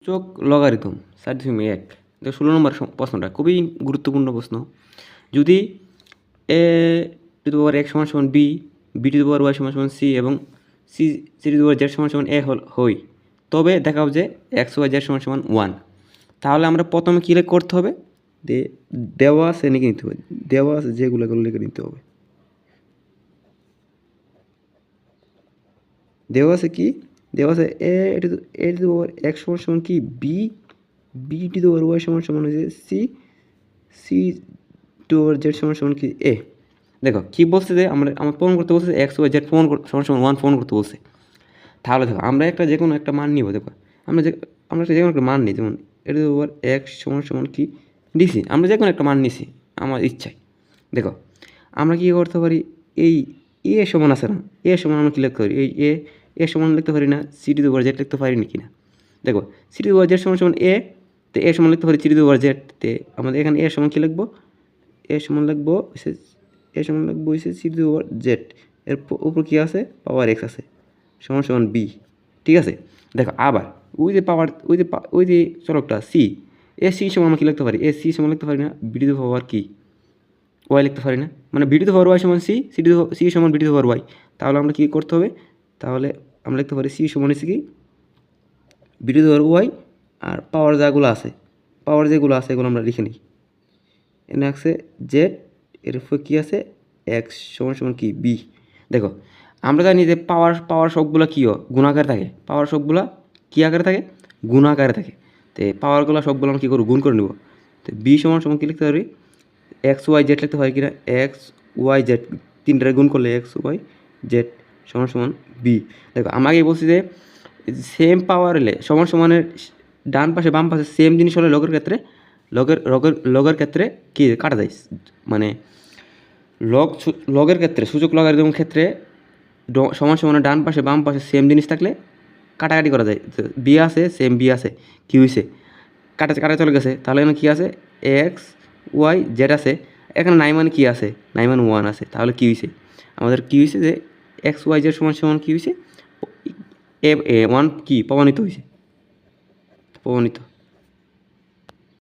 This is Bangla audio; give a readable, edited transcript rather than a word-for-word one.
সূচক লগারিদম 4.1 দেখো 16 নম্বর প্রশ্নটা খুবই গুরুত্বপূর্ণ প্রশ্ন। যদি এ টু দি পাওয়ার এক্স সমান সমান B, B to the power Y সমান সমান সি এবং C to the power Z সমান সমান এ হই, তবে দেখাও যে এক্স ওয়াই জেড সমান সমান 1। তাহলে আমরা প্রথমে কী করতে হবে, দেওয়া আছে লিখে নিতে হবে, দেওয়া আছে যেগুলো লিখে নিতে হবে। দেওয়া আছে কি, দেওয়া আছে এ টু দি পাওয়ার এক্স সমান সমান কি B, B to the power Y সমান সমান হচ্ছে C, C to power Z সমান সমান কি এ। দেখো কী বলছে যে আমার প্রমাণ করতে বলছে এক্স ওয়াই জেড সমান সমান 1 প্রমাণ করতে বলছে। তাহলে দেখো আমরা একটা যে কোনো একটা মান নিব। দেখো আমরা একটা যে কোনো একটা মান নিই, যেমন এ টু দি পাওয়ার এক্স সমান সমান কি দিছি, আমরা যে কোনো একটা মান নিছি আমার ইচ্ছায়। দেখো আমরা কী করতে পারি, এই এ সমান আছে না, এ সমান আমরা কী লিখতে পারি, এই এ সমান লিখতে পারি না C to the power Z লিখতে পারি না কি না। দেখো C to the power Z সমান সমান এ, তো এ সমান লিখতে পারি C to the power Z. তে আমাদের এখানে এ সমান কী লিখবো, এ সমান লিখবো হচ্ছে C to the power Z, এর উপর কী আছে পাওয়ার এক্স আছে সমান সমান বি। ঠিক আছে, দেখো আবার ওই যে পাওয়ার ওই যে চলকটা সি, এ সি সমান আমরা কী লিখতে পারি, এ সি সমান লিখতে পারি না বি টু দি পাওয়ার কি ওয়াই লিখতে পারি না, মানে B to the power Y সমান সি, সি সমান B to the power Y. তাহলে আমরা কী করতে হবে, তাহলে আমরা লিখতে পারি সি সমান হচ্ছে কি B to the power Y, আর পাওয়ার যেগুলো আছে এগুলো আমরা লিখে নিই। এনে আছে জেড, এর উপর কী আছে এক্স সমান সমান কি বি। দেখো আমরা জানি যে পাওয়ার সবগুলো কী গুণাকার থাকে, পাওয়ার সবগুলো কী আকারে থাকে, গুণাকারে থাকে। তো পাওয়ারগুলো সবগুলো আমরা কী করবো, গুণ করে নেব। তো বি সমান সমান কী লিখতে পারি, এক্স ওয়াই জেড লিখতে পারি কিনা, এক্স ওয়াই জেড তিনটারে গুণ করলে এক্স ওয়াই জেড সমান সমান বি। দেখো আমাকে বলছি যে সেম পাওয়ার হলে সমান সমানের ডান পাশে বাম পাশে সেম জিনিস হলে লগের ক্ষেত্রে কি কাটা যায়, মানে লগের ক্ষেত্রে সূচক লগারিদমের ক্ষেত্রে সমান সমানের ডান পাশে বাম পাশে সেম জিনিস থাকলে কাটাকাটি করা যায়। বি আছে সেম বি আছে, কী হয়েছে কাটা চলে গেছে, তাহলে এখানে কী আছে এক্স ওয়াই জেড আছে, এখানে নাই মানে কী আছে, নাই মানে 1 আছে। তাহলে কী হয়েছে আমাদের, কী হয়েছে যে এক্স ওয়াই জেড সমান সমান কী হয়েছে, এ 1 কি প্রমাণিত হয়েছে, প্রমাণিত।